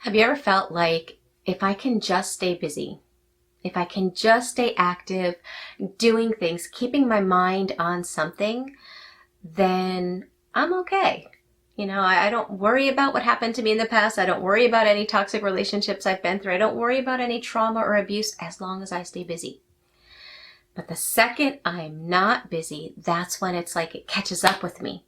Have you ever felt like if I can just stay busy, if I can just stay active, doing things, keeping my mind on something, then I'm okay. I don't worry about what happened to me in the past. I don't worry about any toxic relationships I've been through. I don't worry about any trauma or abuse as long as I stay busy. But the second I'm not busy, that's when it's like it catches up with me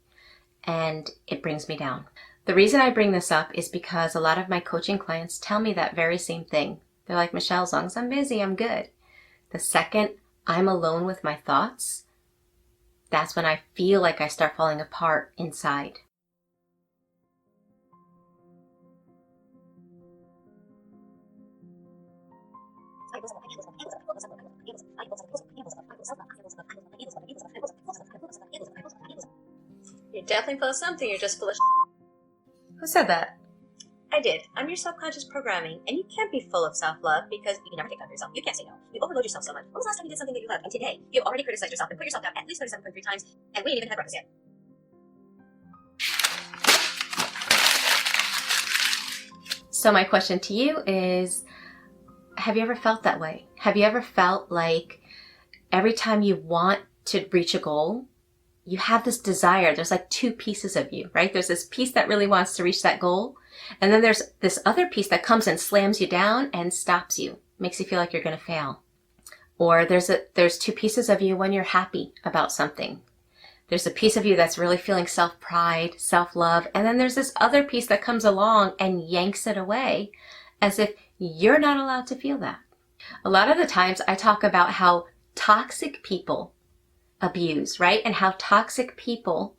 and it brings me down. The reason I bring this up is because a lot of my coaching clients tell me that very same thing. They're like, Michelle, as long as I'm busy, I'm good. The second I'm alone with my thoughts, that's when I feel like I start falling apart inside. You're definitely full of something, you're just full of Who said that? I did. I'm your subconscious programming, and you can't be full of self-love because you can never take care of yourself. You can't say no. You overload yourself so much. When was the last time you did something that you loved? And today, you've already criticized yourself and put yourself down at least 27.3 times, and we ain't even had breakfast yet. So my question to you is, have you ever felt that way? Have you ever felt like every time you want to reach a goal, you have this desire, there's like two pieces of you, right? There's this piece that really wants to reach that goal. And then there's this other piece that comes and slams you down and stops you, makes you feel like you're going to fail. Or there's two pieces of you when you're happy about something. There's a piece of you that's really feeling self-pride, self-love. And then there's this other piece that comes along and yanks it away as if you're not allowed to feel that. A lot of the times I talk about how toxic people abuse, right? And how toxic people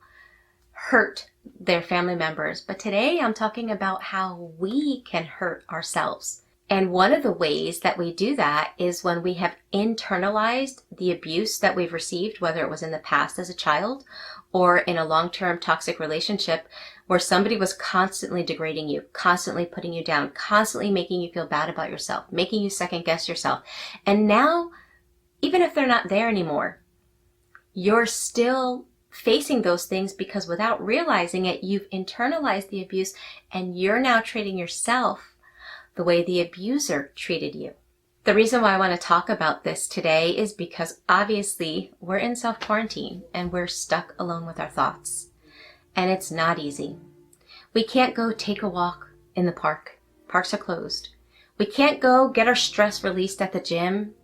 hurt their family members. But today I'm talking about how we can hurt ourselves. And one of the ways that we do that is when we have internalized the abuse that we've received, whether it was in the past as a child or in a long-term toxic relationship where somebody was constantly degrading you, constantly putting you down, constantly making you feel bad about yourself, making you second guess yourself. And now, even if they're not there anymore, you're still facing those things because without realizing it, you've internalized the abuse and you're now treating yourself the way the abuser treated you. The reason why I want to talk about this today is because obviously we're in self-quarantine and we're stuck alone with our thoughts. And it's not easy. We can't go take a walk in the park. Parks are closed. We can't go get our stress released at the gym.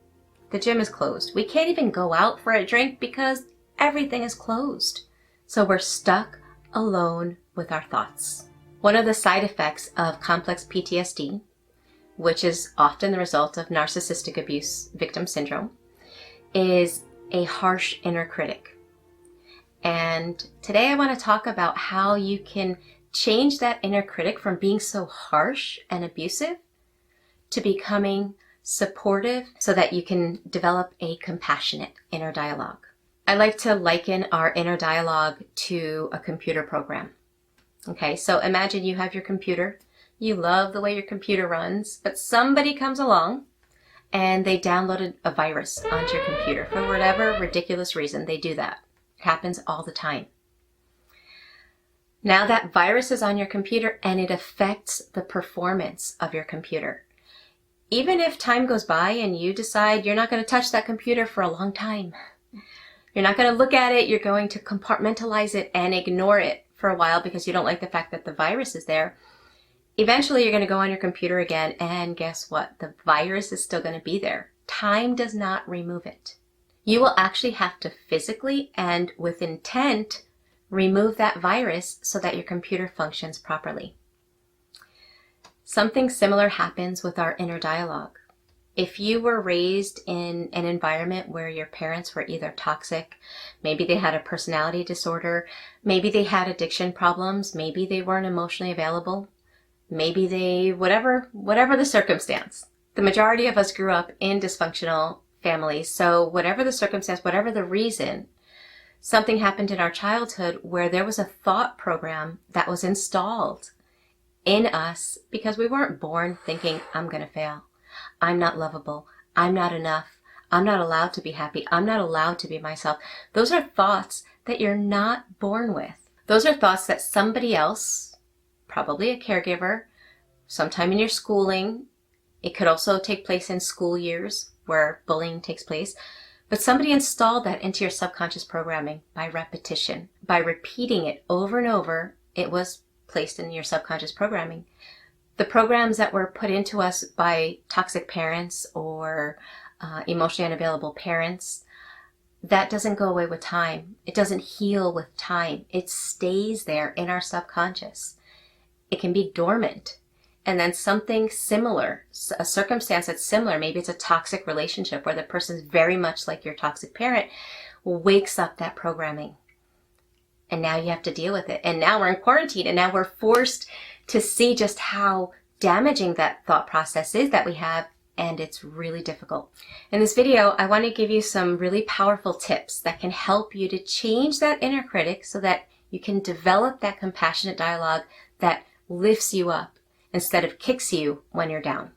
The gym is closed. We can't even go out for a drink because everything is closed. So we're stuck alone with our thoughts. One of the side effects of complex PTSD, which is often the result of narcissistic abuse victim syndrome, is a harsh inner critic. And today I want to talk about how you can change that inner critic from being so harsh and abusive to becoming supportive so that you can develop a compassionate inner dialogue. I like to liken our inner dialogue to a computer program. Okay, so imagine you have your computer. You love the way your computer runs, but somebody comes along and they downloaded a virus onto your computer for whatever ridiculous reason. They do that. It happens all the time. Now that virus is on your computer and it affects the performance of your computer. Even if time goes by and you decide you're not going to touch that computer for a long time, you're not going to look at it, you're going to compartmentalize it and ignore it for a while because you don't like the fact that the virus is there, eventually you're going to go on your computer again and guess what? The virus is still going to be there. Time does not remove it. You will actually have to physically and with intent remove that virus so that your computer functions properly. Something similar happens with our inner dialogue. If you were raised in an environment where your parents were either toxic, maybe they had a personality disorder, maybe they had addiction problems, maybe they weren't emotionally available, maybe they, whatever the circumstance. The majority of us grew up in dysfunctional families, so whatever the circumstance, whatever the reason, something happened in our childhood where there was a thought program that was installed in us because we weren't born thinking, I'm going to fail. I'm not lovable. I'm not enough. I'm not allowed to be happy. I'm not allowed to be myself. Those are thoughts that you're not born with. Those are thoughts that somebody else, probably a caregiver, sometime in your schooling. It could also take place in school years where bullying takes place. But somebody installed that into your subconscious programming by repetition. By repeating it over and over, it was placed in your subconscious programming. The programs that were put into us by toxic parents or emotionally unavailable parents, that doesn't go away with time. It doesn't heal with time. It stays there in our subconscious. It can be dormant. And then something similar, a circumstance that's similar, maybe it's a toxic relationship where the person's very much like your toxic parent, wakes up that programming. And now you have to deal with it. And now we're in quarantine, and now we're forced to see just how damaging that thought process is that we have, and it's really difficult. In this video, I want to give you some really powerful tips that can help you to change that inner critic so that you can develop that compassionate dialogue that lifts you up instead of kicks you when you're down.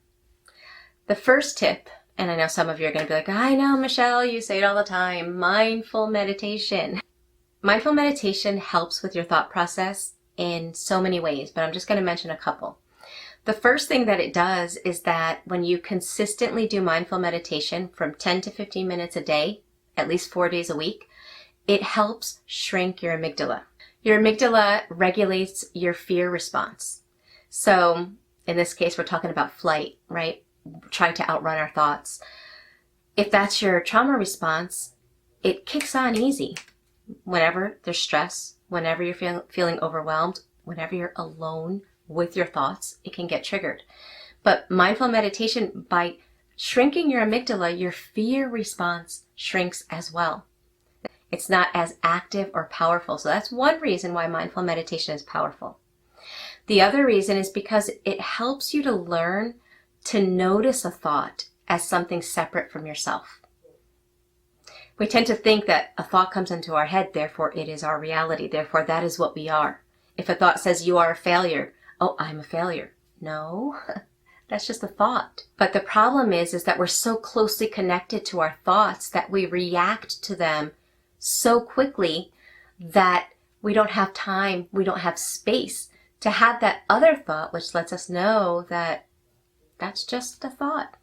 The first tip, and I know some of you are going to be like, I know, Michelle, you say it all the time, mindful meditation. Mindful meditation helps with your thought process in so many ways, but I'm just going to mention a couple. The first thing that it does is that when you consistently do mindful meditation from 10 to 15 minutes a day, at least 4 days a week, it helps shrink your amygdala. Your amygdala regulates your fear response. So in this case, we're talking about flight, right? Trying to outrun our thoughts. If that's your trauma response, it kicks on easy. Whenever there's stress, whenever you're feeling overwhelmed, whenever you're alone with your thoughts, it can get triggered. But mindful meditation, by shrinking your amygdala, your fear response shrinks as well. It's not as active or powerful. So that's one reason why mindful meditation is powerful. The other reason is because it helps you to learn to notice a thought as something separate from yourself. We tend to think that a thought comes into our head, therefore it is our reality, therefore that is what we are. If a thought says you are a failure, oh, I'm a failure. No, that's just a thought. But the problem is that we're so closely connected to our thoughts that we react to them so quickly that we don't have time, we don't have space to have that other thought, which lets us know that that's just a thought.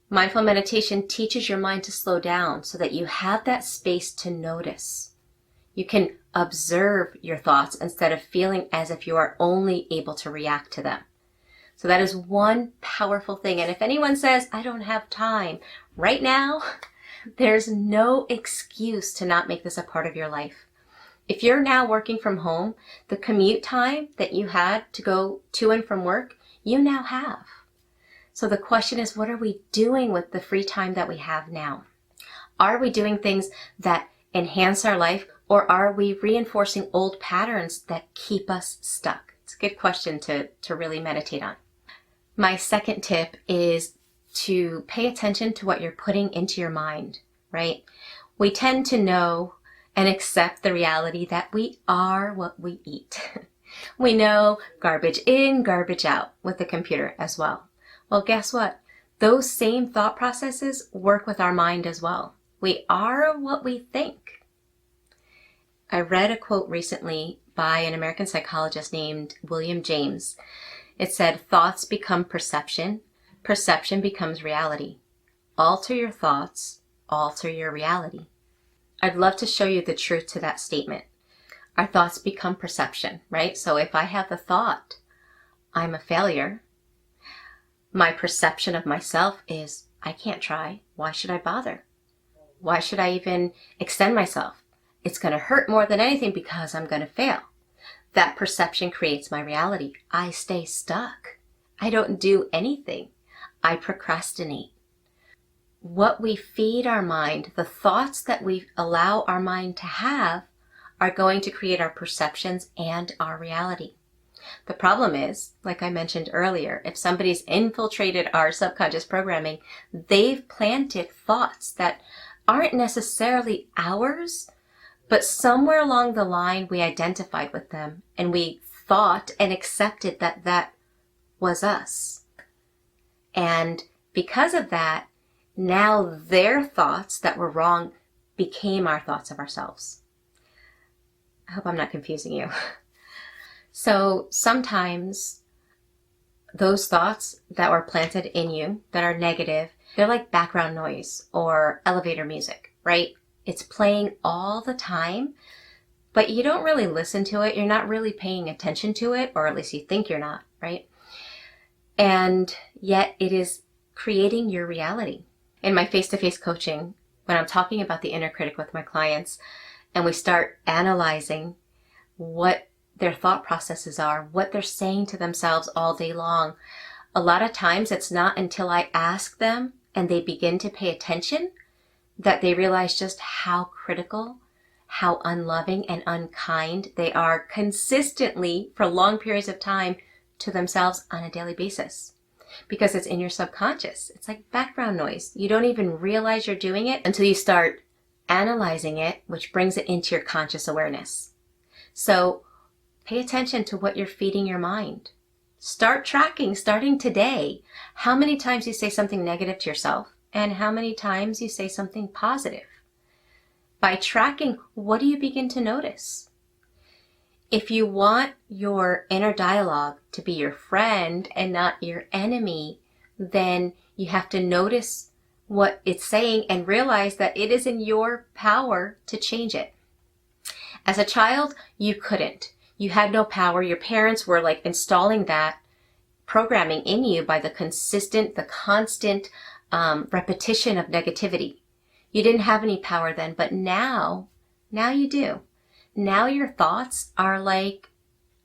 Mindful meditation teaches your mind to slow down so that you have that space to notice. You can observe your thoughts instead of feeling as if you are only able to react to them. So that is one powerful thing. And if anyone says, I don't have time right now, there's no excuse to not make this a part of your life. If you're now working from home, the commute time that you had to go to and from work, you now have. So the question is, what are we doing with the free time that we have now? Are we doing things that enhance our life, or are we reinforcing old patterns that keep us stuck? It's a good question to really meditate on. My second tip is to pay attention to what you're putting into your mind, right? We tend to know and accept the reality that we are what we eat. We know garbage in, garbage out with the computer as well. Well, guess what? Those same thought processes work with our mind as well. We are what we think. I read a quote recently by an American psychologist named William James. It said, thoughts become perception, perception becomes reality. Alter your thoughts, alter your reality. I'd love to show you the truth to that statement. Our thoughts become perception, right? So if I have the thought, I'm a failure, my perception of myself is, I can't try. Why should I bother? Why should I even extend myself? It's going to hurt more than anything because I'm going to fail. That perception creates my reality. I stay stuck. I don't do anything. I procrastinate. What we feed our mind, the thoughts that we allow our mind to have, are going to create our perceptions and our reality. The problem is, like I mentioned earlier, if somebody's infiltrated our subconscious programming, they've planted thoughts that aren't necessarily ours, but somewhere along the line we identified with them and we thought and accepted that that was us. And because of that, now their thoughts that were wrong became our thoughts of ourselves. I hope I'm not confusing you. So sometimes those thoughts that were planted in you that are negative, they're like background noise or elevator music, right? It's playing all the time, but you don't really listen to it. You're not really paying attention to it, or at least you think you're not, right? And yet it is creating your reality. In my face-to-face coaching, when I'm talking about the inner critic with my clients, and we start analyzing what their thought processes are, what they're saying to themselves all day long, a lot of times it's not until I ask them and they begin to pay attention that they realize just how critical, how unloving and unkind they are consistently for long periods of time to themselves on a daily basis. Because it's in your subconscious. It's like background noise. You don't even realize you're doing it until you start analyzing it, which brings it into your conscious awareness. So pay attention to what you're feeding your mind. Start tracking, starting today, how many times you say something negative to yourself and how many times you say something positive. By tracking, what do you begin to notice? If you want your inner dialogue to be your friend and not your enemy, then you have to notice what it's saying and realize that it is in your power to change it. As a child, you couldn't. You had no power. Your parents were like installing that programming in you by the constant repetition of negativity. You didn't have any power then, but now you do. Now your thoughts are like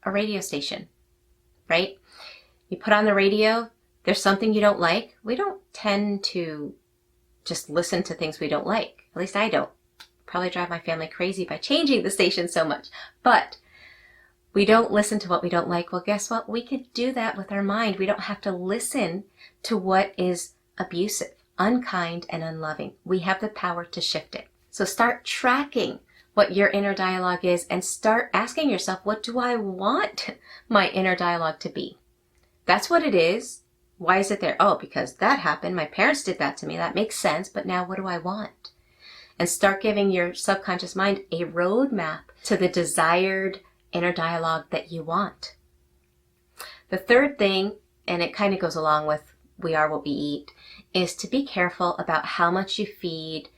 a radio station, right? You put on the radio, there's something you don't like. We don't tend to just listen to things we don't like. At least I don't. Probably drive my family crazy by changing the station so much. But we don't listen to what we don't like. Well, guess what? We could do that with our mind. We don't have to listen to what is abusive, unkind, and unloving. We have the power to shift it. So start tracking what your inner dialogue is and start asking yourself, what do I want my inner dialogue to be? That's what it is. Why is it there? Oh, because that happened. My parents did that to me. That makes sense. But now what do I want? And start giving your subconscious mind a roadmap to the desired inner dialogue that you want. The third thing, and it kind of goes along with we are what we eat, is to be careful about how much you feed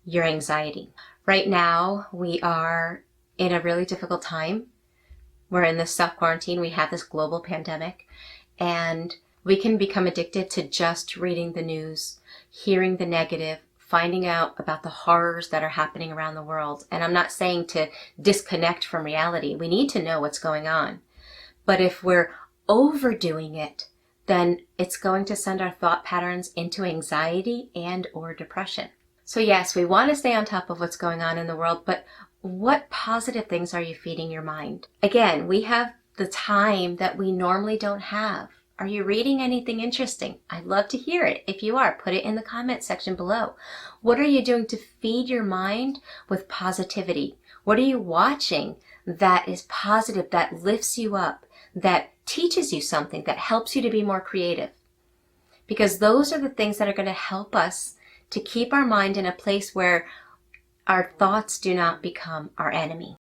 your anxiety. Right now, we are in a really difficult time. We're in this self-quarantine. We have this global pandemic, and we can become addicted to just reading the news, hearing the negative, finding out about the horrors that are happening around the world. And I'm not saying to disconnect from reality. We need to know what's going on. But if we're overdoing it, then it's going to send our thought patterns into anxiety and or depression. So yes, we want to stay on top of what's going on in the world, but what positive things are you feeding your mind? Again, we have the time that we normally don't have. Are you reading anything interesting? I'd love to hear it. If you are, put it in the comment section below. What are you doing to feed your mind with positivity? What are you watching that is positive, that lifts you up, that teaches you something, that helps you to be more creative? Because those are the things that are going to help us to keep our mind in a place where our thoughts do not become our enemy.